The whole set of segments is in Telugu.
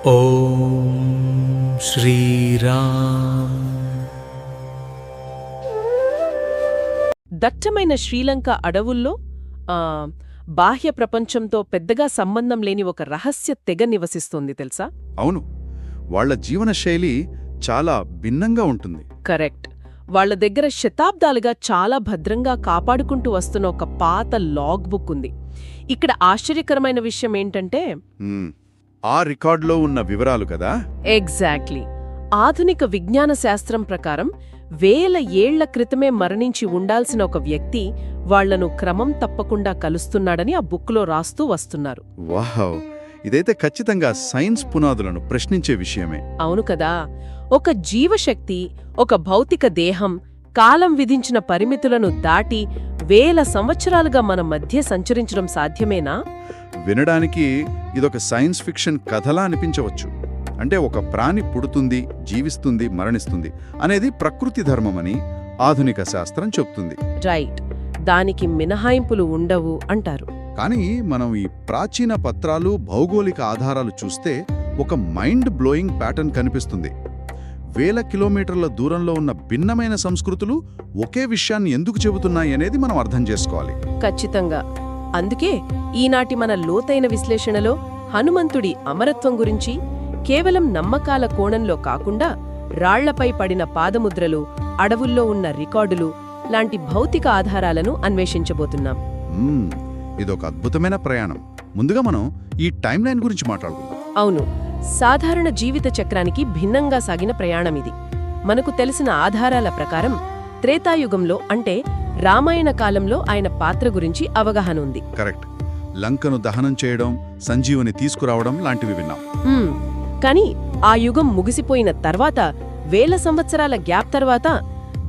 ఓం శ్రీరామ్. దట్టమైన శ్రీలంక అడవుల్లో బాహ్య ప్రపంచంతో పెద్దగా సంబంధం లేని ఒక రహస్య తెగ నివసిస్తోంది తెలుసా? అవును, వాళ్ల జీవనశైలి చాలా భిన్నంగా ఉంటుంది. కరెక్ట్. వాళ్ల దగ్గర శతాబ్దాలుగా చాలా భద్రంగా కాపాడుకుంటూ వస్తున్న ఒక పాత లాగ్ బుక్ ఉంది. ఇక్కడ ఆశ్చర్యకరమైన విషయం ఏంటంటే ఆ రికార్డులో ఉన్న వివరాలు కదా. ఎగ్జాక్ట్లీ. ఆధునిక విజ్ఞాన శాస్త్రం ప్రకారం 1000 ఏళ్ల క్రితమే మరణించి ఉండాల్సిన ఒక వ్యక్తి వాళ్లను క్రమం తప్పకుండా కలుస్తున్నాడని ఆ బుక్లో రాస్తూ వస్తున్నారు. వావ్, ఇదైతే ఖచ్చితంగా సైన్స్ పునాదులను ప్రశ్నించే విషయమే. అవును కదా. ఒక జీవశక్తి, ఒక భౌతిక దేహం కాలం విధించిన పరిమితులను దాటి 1000 సంవత్సరాలుగా మన మధ్య సంచరించడం సాధ్యమేనా? వినడానికి ఇదొక సైన్స్ ఫిక్షన్ కథలా అనిపించవచ్చు. అంటే ఒక ప్రాణి పుడుతుంది, జీవిస్తుంది, మరణిస్తుంది అనేది ప్రకృతి ధర్మమని ఆధునిక శాస్త్రం చెప్తుంది. రైట్. దానికి మినహాయింపులు ఉండవు అంటారు. కానీ మనం ఈ ప్రాచీన పత్రాలు, భౌగోళిక ఆధారాలు చూస్తే ఒక మైండ్ బ్లోయింగ్ ప్యాటర్న్ కనిపిస్తుంది. 1000 కిలోమీటర్ల దూరంలో ఉన్న భిన్నమైన సంస్కృతులు ఒకే విషయాన్ని ఎందుకు చెబుతున్నాయి అనేది మనం అర్థం చేసుకోవాలి. ఖచ్చితంగా. అందుకే ఈనాటి మన లోతైన విశ్లేషణలో హనుమంతుడి అమరత్వం గురించి కేవలం నమ్మకాల కోణంలో కాకుండా రాళ్లపై పడిన పాదముద్రలు, అడవుల్లో ఉన్న రికార్డులు లాంటి భౌతిక ఆధారాలను అన్వేషించబోతున్నాం. ఇదొక అద్భుతమైన ప్రయాణం. ముందుగా మనం ఈ టైం లైన్ గురించి మాట్లాడుకుందాం. అవును, సాధారణ జీవిత చక్రానికి భిన్నంగా సాగిన ప్రయాణమిది. మనకు తెలిసిన ఆధారాల ప్రకారం త్రేతాయుగంలో, అంటే రామాయణ కాలంలో ఆయన పాత్ర గురించి అవగాహన ఉంది. కరెక్ట్. లంకను దహనం చేయడం, సంజీవుని తీసుకురావడం లాంటివి విన్నాం. కాని ఆ యుగం ముగిసిపోయిన తర్వాత 1000 సంవత్సరాల గ్యాప్ తర్వాత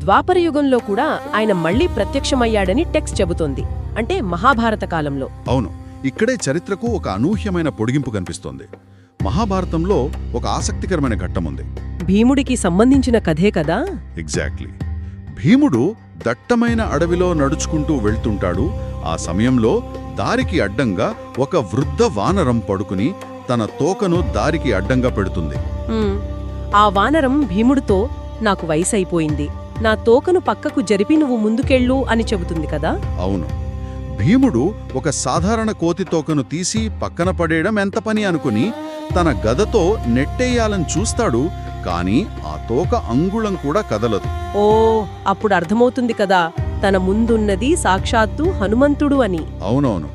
ద్వాపర యుగంలో కూడా ఆయన మళ్లీ ప్రత్యక్షమయ్యాడని టెక్స్ట్ చెబుతోంది. అంటే మహాభారత కాలంలో. అవును, ఇక్కడే చరిత్రకు ఒక అనూహ్యమైన పొడిగింపు కనిపిస్తోంది. మహాభారతంలో ఒక ఆసక్తికరమైన ఘట్టముంది. భీముడికి సంబంధించిన కథే కదా. ఎగ్జాక్ట్లీ. భీముడు దట్టమైన అడవిలో నడుచుకుంటూ వెళ్తుంటాడు. ఆ సమయంలో దారికి అడ్డంగా ఒక వృద్ధ వానరం పడుకుని తన తోకను దారికి అడ్డంగా పెడుతుంది. ఆ వానరం భీముడితో, నాకు వయసైపోయింది, నా తోకను పక్కకు జరిపి నువ్వు ముందుకెళ్ళు అని చెబుతుంది కదా. అవును. భీముడు ఒక సాధారణ కోతి తోకను తీసి పక్కన పడేయడం ఎంత పని అనుకుని తన గదతో నెట్టేయాలని చూస్తాడు. కాని ఆ తోక అంగుళం కూడా కదలదు. ఓ, అప్పుడు అర్థమవుతుంది కదా, తన ముందున్నది సాక్షాత్తు హనుమంతుడు అని. అవునవును.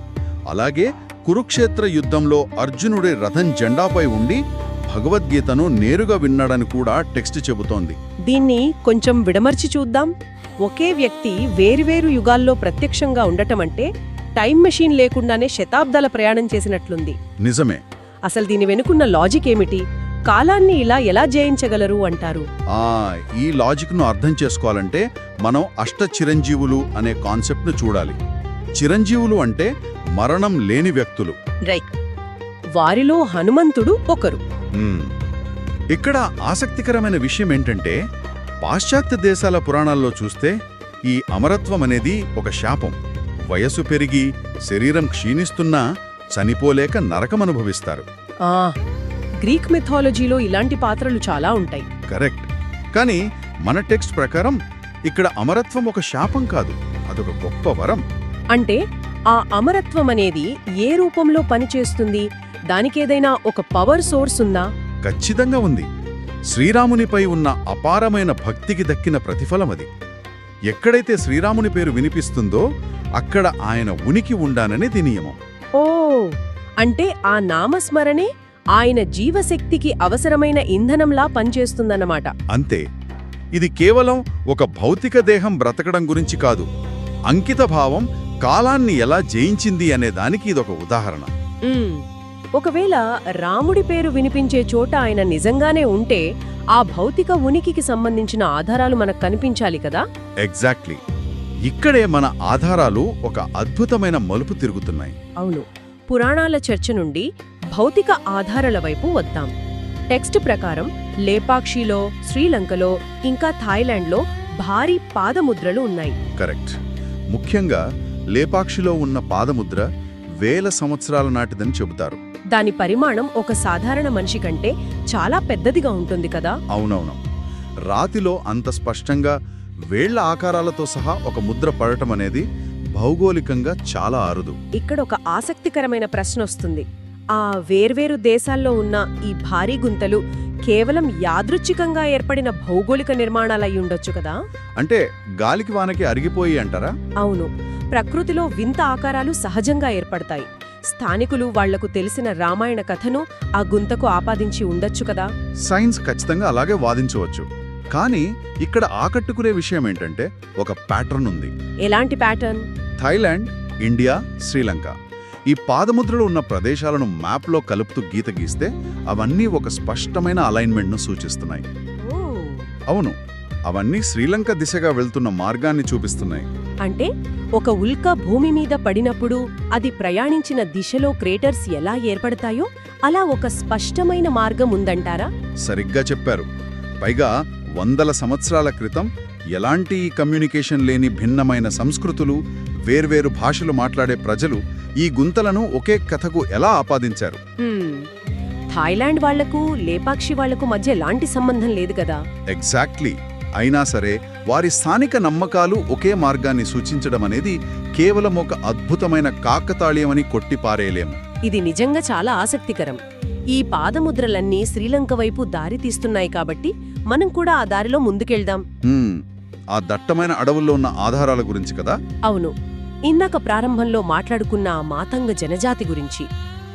అలాగే కురుక్షేత్ర యుద్ధంలో అర్జునుడి రథం జెండాపై ఉండి భగవద్గీతను నేరుగా విన్నాడని కూడా టెక్స్ట్ చెబుతోంది. దీన్ని కొంచెం విడమర్చి చూద్దాం. ఒకే వ్యక్తి వేర్వేరు యుగాల్లో ప్రత్యక్షంగా ఉండటమంటే టైం మెషీన్ లేకుండానే శతాబ్దాల ప్రయాణం చేసినట్లుంది. నిజమే. అసలు దీని వెనుకున్న లాజిక్ ఏమిటి? కాలాన్ని ఇలా ఎలా జయించగలరు అంటారు? ఈ లాజిక్ను అర్థం చేసుకోవాలంటే మనం అష్టచిరంజీవులు అనే కాన్సెప్ట్ను చూడాలి. చిరంజీవులు అంటే మరణం లేని వ్యక్తులు. రైట్. వారిలో హనుమంతుడు ఒకరు. ఇక్కడ ఆసక్తికరమైన విషయం ఏంటంటే, పాశ్చాత్య దేశాల పురాణాల్లో చూస్తే ఈ అమరత్వం అనేది ఒక శాపం. వయస్సు పెరిగి శరీరం క్షీణిస్తున్నా చనిపోలేక నరకమనుభవిస్తారు. గ్రీక్ మిథాలజీలో ఇలాంటి పాత్రలు చాలా ఉంటాయి. కరెక్ట్. కానీ మన టెక్స్ట్ ప్రకారం ఇక్కడ అమరత్వం ఒక శాపం కాదు, అదొక గొప్ప వరం. అంటే ఆ అమరత్వం అనేది ఏ రూపంలో పనిచేస్తుంది? దానికేదైనా ఒక పవర్ సోర్స్ ఉందా? ఖచ్చితంగా ఉంది. శ్రీరామునిపై ఉన్న అపారమైన భక్తికి దక్కిన ప్రతిఫలం అది. ఎక్కడైతే శ్రీరాముని పేరు వినిపిస్తుందో అక్కడ ఆయన ఉనికి ఉండానని నియమం. ఓ, అంటే ఆ నామస్మరణే ఆయన జీవశక్తికి అవసరమైన ఇంధనంలా పనిచేస్తుందన్నమాట. అంతే. ఇది కేవలం ఒక భౌతిక దేహం బ్రతకడం గురించి కాదు, అంకితభావం కాలాన్ని ఎలా జయించింది అనే దానికి ఇదొక ఉదాహరణ. ఒకవేళ రాముడి పేరు వినిపించే చోట ఆయన నిజంగానే ఉంటే ఆ భౌతిక ఉనికికి సంబంధించిన ఆధారాలు మనకు కనిపించాలి కదా. ఎగ్జాక్ట్లీ. ఇక్కడే మన ఆధారాలు ఒక అద్భుతమైన మలుపు తిరుగుతున్నాయి. అవును. పురాణాల చర్చ నుండి భౌతిక ఆధారాల వైపు వద్దాం. టెక్స్ట్ ప్రకారం లేపాక్షిలో, శ్రీలంకలో, ఇంకా థాయిలాండ్లో భారీ పాదముద్రలు ఉన్నాయి. కరెక్ట్. ముఖ్యంగా లేపాక్షిలో ఉన్న పాదముద్ర 1000 సంవత్సరాల నాటిదని చెబుతారు. దాని పరిమాణం ఒక సాధారణ మనిషి కంటే చాలా పెద్దదిగా ఉంటుంది కదా. అవునవును. రాతిలో అంత స్పష్టంగా వేళ్ల ఆకారాలతో సహా ఒక ముద్ర పడటం అనేది భౌగోళికంగా చాలా అరుదు. ఇక్కడ ఒక ఆసక్తికరమైన ప్రశ్న వస్తుంది. ఆ వేర్వేరు దేశాల్లో ఉన్న ఈ భారీ గుంతలు కేవలం యాదృచ్ఛికంగా ఏర్పడిన భౌగోళిక నిర్మాణాలయ్యుండొచ్చు కదా. అంటే గాలికి వానకి అరిగిపోయి అంటారా? అవును, ప్రకృతిలో వింత ఆకారాలు సహజంగా ఏర్పడతాయి. స్థానికులు వాళ్లకు తెలిసిన రామాయణ కథను ఆ గుంతకు ఆపాదించి ఉండొచ్చు కదా. సైన్స్ ఖచ్చితంగా అలాగే వాదించవచ్చు. కానీ ఇక్కడ ఆకట్టుకునే విషయం ఏంటంటే ఒక ప్యాటర్న్ ఉంది. ఎలాంటి ప్యాటర్న్? థాయిలాండ్, ఇండియా, శ్రీలంక ఈ పాదముద్రలు ఉన్న ప్రదేశాలను మ్యాప్లో కలుపుతూ గీత గీస్తే అవన్నీ ఒక స్పష్టమైన అలైన్మెంట్ను సూచిస్తున్నాయి. అవును, అవన్నీ శ్రీలంక దిశగా వెళ్తున్న మార్గాన్ని చూపిస్తున్నాయి. అంటే ఒక ఉల్క భూమి మీద పడినప్పుడు అది ప్రయాణించిన దిశలో క్రేటర్స్ ఎలా ఏర్పడతాయో అలా ఒక స్పష్టమైన మార్గం ఉందంటారా? సరిగ్గా చెప్పారు. పైగా వందల సంవత్సరాల క్రితం ఎలాంటి కమ్యూనికేషన్ లేని భిన్నమైన సంస్కృతులు, వేర్వేరు భాషలు మాట్లాడే ప్రజలు ఈ గుంతలను ఒకే కథకు ఎలా ఆపాదించారు? థాయిలాండ్ వాళ్లకు లేపాక్షి వాళ్లకు మధ్య ఎలాంటి సంబంధం లేదు కదా. ఎగ్జాక్ట్లీ. అయినా సరే వారి స్థానిక నమ్మకాలు ఒకే మార్గాన్ని సూచించడం అనేది కేవలం ఒక అద్భుతమైన కాకతాళీయమని కొట్టిపారేయలేం. ఇది నిజంగా చాలా ఆసక్తికరం. ఈ పాదముద్రలన్నీ శ్రీలంక వైపు దారి తీస్తున్నాయి కాబట్టి మనం కూడా ఆ దారిలో ముందుకెళ్దాం. ఆ దట్టమైన అడవుల్లో ఉన్న ఆధారాల గురించి కదా. అవును, ఇందాక ప్రారంభంలో మాట్లాడుకున్న ఆ మాతంగ జనజాతి గురించి,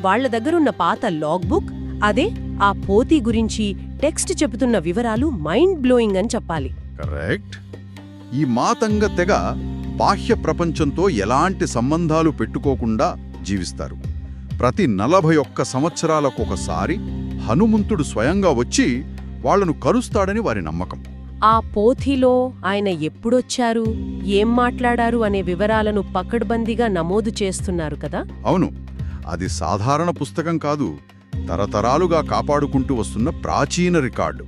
వాళ్ల దగ్గరున్న పాత లాగ్ బుక్, అదే ఆ పోతి గురించి టెక్స్ట్ చెబుతున్న వివరాలు మైండ్ బ్లోయింగ్ అని చెప్పాలి. కరెక్ట్. ఈ మాతంగ తెగ బాహ్య ప్రపంచంతో ఎలాంటి సంబంధాలు పెట్టుకోకుండా జీవిస్తారు. ప్రతి 41 సంవత్సరాలకొకసారి హనుమంతుడు స్వయంగా వచ్చి వాళ్లను కలుస్తాడని వారి నమ్మకం. ఆ పోథీలో ఆయన ఎప్పుడొచ్చారు, ఏం మాట్లాడారు అనే వివరాలను పకడ్బందీగా నమోదు చేస్తున్నారు కదా. అవును, అది సాధారణ పుస్తకం కాదు, తరతరాలుగా కాపాడుకుంటూ వస్తున్న ప్రాచీన రికార్డు.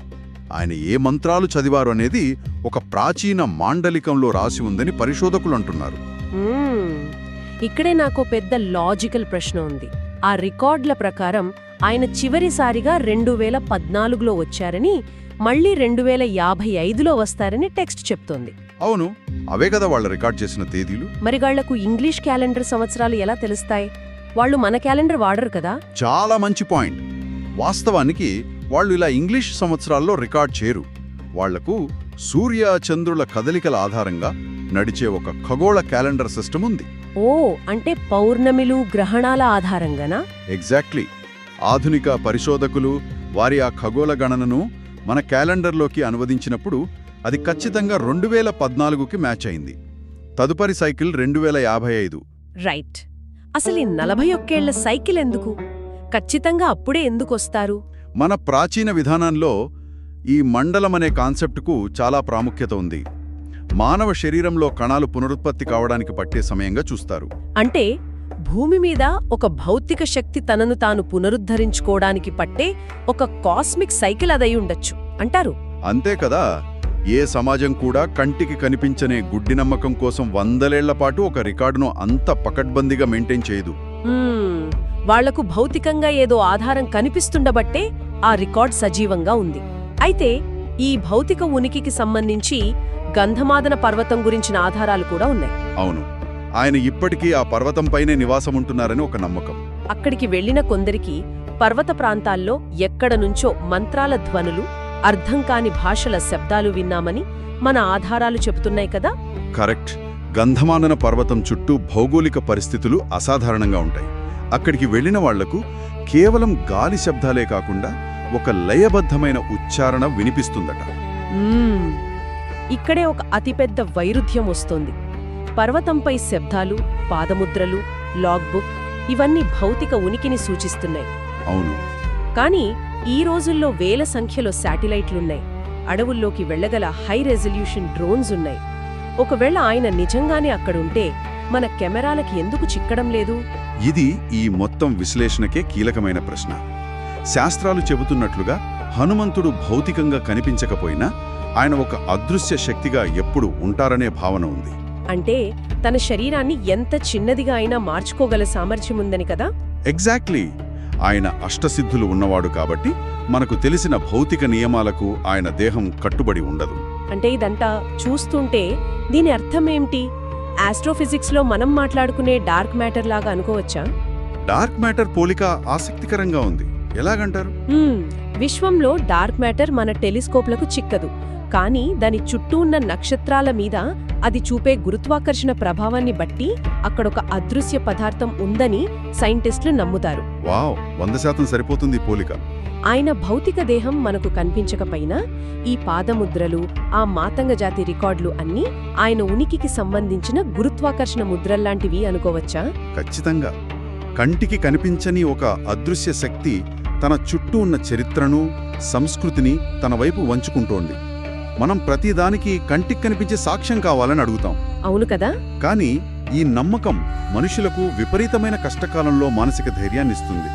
ఆయన ఏ మంత్రాలు చదివారు అనేది ఒక ప్రాచీన మాండలికంలో రాసి ఉందని పరిశోధకులు అంటున్నారు. ఇక్కడే నాకు పెద్ద లాజికల్ ప్రశ్న ఉంది. ఆ రికార్డుల ప్రకారం ఆయన చివరిసారిగా 2014లో వచ్చారని, మళ్లీ 2055లో వస్తారని టెక్స్ట్ చెప్తోంది. అవును, అవే కదా వాళ్ళు రికార్డ్ చేసిన తేదీలు. మరి వాళ్లకు ఇంగ్లీష్ క్యాలెండర్ సంవత్సరాలు ఎలా తెలుస్తాయి? వాళ్ళు మన క్యాలెండర్ వాడరు కదా. చాలా మంచి పాయింట్. వాస్తవానికి వాళ్ళు ఇలా ఇంగ్లీష్ సంవత్సరాల్లో రికార్డ్ చేయరు. వాళ్లకు సూర్య చంద్రుల కదలికల ఆధారంగా నడిచే ఒక ఖగోళ క్యాలెండర్ సిస్టమ్ ఉంది. ఓ, అంటే పౌర్ణమిలు, గ్రహణాల ఆధారంగానా? ఎగ్జాక్ట్లీ. ఆధునిక పరిశోధకులు వారి ఆ ఖగోళ గణనను మన క్యాలెండర్లోకి అనువదించినప్పుడు అది ఖచ్చితంగా 2014కి మ్యాచ్ అయింది. తదుపరి సైకిల్ 2055. రైట్. అసలు ఈ 41 ఏళ్ల సైకిల్ ఎందుకు? ఖచ్చితంగా అప్పుడే ఎందుకొస్తారు? మన ప్రాచీన విధానంలో ఈ మండలం అనే కాన్సెప్టుకు చాలా ప్రాముఖ్యత ఉంది. మానవ శరీరంలో కణాలు పునరుత్పత్తి కావడానికి పట్టే సమయంగా చూస్తారు. అంటే భూమి మీద ఒక భౌతిక శక్తి తనను తాను పునరుద్ధరించుకోవడానికి పట్టే ఒక కాస్మిక్ సైకిల్ అదై ఉండొచ్చు అంటారు. అంతే కదా. ఏ సమాజం కూడా కంటికి కనిపించనే గుడ్డి నమ్మకం కోసం 100 ఏళ్ల పాటు ఒక రికార్డును అంత పకడ్బందీగా మెయింటైన్ చేయదు. వాళ్లకు భౌతికంగా ఏదో ఆధారం కనిపిస్తుండబట్టే ఆ రికార్డ్ సజీవంగా ఉంది. అయితే ఈ భౌతిక ఉనికికి సంబంధించి గంధమాదన పర్వతం గురించిన ఆధారాలు కూడా ఉన్నాయి. అవును, ఆయన ఇప్పటికీ ఆ పర్వతంపైనే నివాసముంటున్నారని ఒక నమ్మకం. అక్కడికి వెళ్లిన కొందరికి పర్వత ప్రాంతాల్లో ఎక్కడ నుంచో మంత్రాల ధ్వనులు, అర్థం కాని భాషల శబ్దాలు విన్నామని మన ఆధారాలు చెబుతున్నాయి కదా. కరెక్ట్. గంధమాదన పర్వతం చుట్టూ భౌగోళిక పరిస్థితులు అసాధారణంగా ఉంటాయి. అక్కడికి వెళ్లిన వాళ్లకు కేవలం గాలి శబ్దాలే కాకుండా ఒక లయబద్ధమైన ఉచ్చారణ వినిపిస్తుందట. ఇక్కడే ఒక అతిపెద్ద వైరుధ్యం వస్తోంది. పర్వతంపై శబ్దాలు, పాదముద్రలు, లాగ్బుక్ ఇవన్నీ భౌతిక ఉనికిని సూచిస్తున్నాయి. అవును. కానీ ఈ రోజుల్లో వేల సంఖ్యలో శాటిలైట్లున్నాయి. అడవుల్లోకి వెళ్లగల హై రెజల్యూషన్ డ్రోన్స్ ఉన్నాయి. ఒకవేళ ఆయన నిజంగానే అక్కడుంటే మన కెమెరాలకి ఎందుకు చిక్కడం లేదు? ఇది ఈ మొత్తం విశ్లేషణకే కీలకమైన ప్రశ్న. శాస్త్రాలు చెబుతున్నట్లుగా హనుమంతుడు భౌతికంగా కనిపించకపోయినా ఆయన ఒక అదృశ్య శక్తిగా ఎప్పుడు ఉంటారనే భావన ఉంది. అంటే తన శరీరాన్ని ఎంత చిన్నదిగా అయినా మార్చుకోగల సామర్థ్యముందని కదా. ఎగ్జాక్ట్లీ. ఆయన అష్టసిద్ధులు ఉన్నవాడు కాబట్టి మనకు తెలిసిన భౌతిక నియమాలకు ఆయన దేహం కట్టుబడి ఉండదు. అంటే ఇదంతా చూస్తుంటే దీని అర్థమేమిటి? ఆస్ట్రోఫిజిక్స్లో మనం మాట్లాడుకునే డార్క్ మ్యాటర్ లాగా అనుకోవచ్చా? డార్క్ మ్యాటర్ పోలిక ఆసక్తికరంగా ఉంది. ఎలాగంటారు? విశ్వంలో డార్క్ మ్యాటర్ మన టెలిస్కోప్లకు చిక్కదు, కానీ దాని చుట్టూ ఉన్న నక్షత్రాల మీద అది చూపే గురుత్వాకర్షణ ప్రభావాన్ని బట్టి అక్కడొక అదృశ్య పదార్థం ఉందని సైంటిస్టులు నమ్ముతారు. వావ్, 100% సరిపోతుంది ఈ పోలిక. ఆయన భౌతిక దేహం మనకు కనిపించకపోయినా ఈ పాదముద్రలు, ఆ మాతంగ జాతి రికార్డులు అన్నీ ఆయన ఉనికికి సంబంధించిన గురుత్వాకర్షణ ముద్రల్లాంటివి అనుకోవచ్చా? ఖచ్చితంగా. కంటికి కనిపించని ఒక అదృశ్య శక్తి తన చుట్టూ ఉన్న చరిత్రను, సంస్కృతిని తన వైపు వంచుకుంటోంది. మనం ప్రతిదానికి కంటికి కనిపించే సాక్ష్యం కావాలని అడుగుతాం. అవును కదా. కానీ ఈ నమ్మకం మనుషులకు విపరీతమైన కష్టకాలంలో మానసిక ధైర్యాన్నిస్తుంది.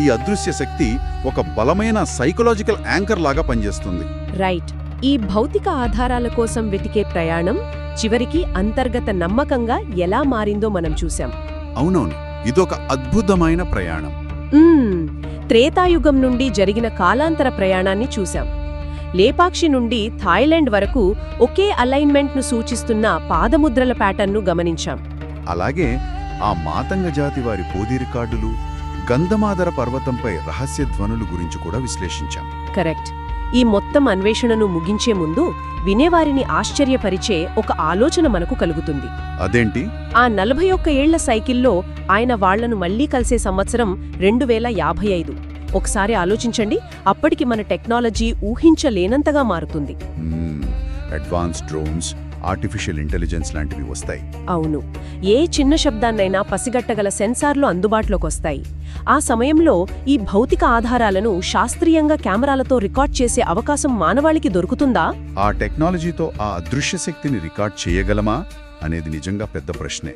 ఈ అదృశ్య శక్తి ఒక బలమైన సైకలాజికల్ యాంకర్ లాగా పనిచేస్తుంది. రైట్. ఈ భౌతిక ఆధారాల కోసం వెతికే ప్రయాణం చివరికి అంతర్గత నమ్మకంగా ఎలా మారిందో మనం చూశాం. అవునవును, ఇదొక అద్భుతమైన ప్రయాణం. త్రేతాయుగం నుండి జరిగిన కాలాంతర ప్రయాణాన్ని చూశాం. లేపాక్షి నుండి థాయిలాండ్ వరకు ఒకే అలైన్మెంట్ను సూచిస్తున్న పాదముద్రల ప్యాటర్న్ను గమనించాం. అలాగే ఆ మాతంగ జాతి వారి పోది రికార్డులు, గంధమాదర పర్వతంపై రహస్య ధ్వనులు గురించి కూడా విశ్లేషించాం. కరెక్ట్. ఈ మొత్తం అన్వేషణను ముగించే ముందు వినేవారిని ఆశ్చర్యపరిచే ఒక ఆలోచన మనకు కలుగుతుంది. అదేంటి? ఆ 41 ఏళ్ల సైకిల్లో ఆయన వాళ్లను మళ్లీ కలిసే సంవత్సరం 2055. ఒకసారి ఆలోచించండి, అప్పటికి మన టెక్నాలజీ ఊహించలేనంతగా మారుతుంది. అడ్వాన్స్ డ్రోన్స్, ఆర్టిఫిషియల్ ఇంటెలిజెన్స్ లాంటివి వస్తాయి. అవును, ఏ చిన్న శబ్దాన్నైనా పసిగట్టగల సెన్సార్లు అందుబాటులోకొస్తాయి. ఆ సమయంలో ఈ భౌతిక ఆధారాలను శాస్త్రీయంగా కెమెరాలతో రికార్డ్ చేసే అవకాశం మానవాళికి దొరుకుతుందా? ఆ టెక్నాలజీతో ఆ అదృశ్య శక్తిని రికార్డ్ చేయగలమా అనేది నిజంగా పెద్ద ప్రశ్నే.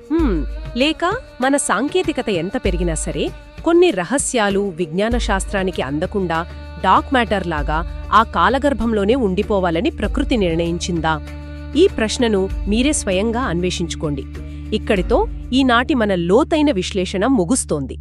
లేక మన సాంకేతికత ఎంత పెరిగినా సరే కొన్ని రహస్యాలు విజ్ఞాన శాస్త్రానికి అందకుండా డార్క్ మ్యాటర్ లాగా ఆ కాలగర్భంలోనే ఉండిపోవాలని ప్రకృతి నిర్ణయించిందా? ఈ ప్రశ్నను మీరే స్వయంగా అన్వేషించుకోండి. ఇక్కడితో ఈనాటి మన లోతైన విశ్లేషణ ముగుస్తోంది.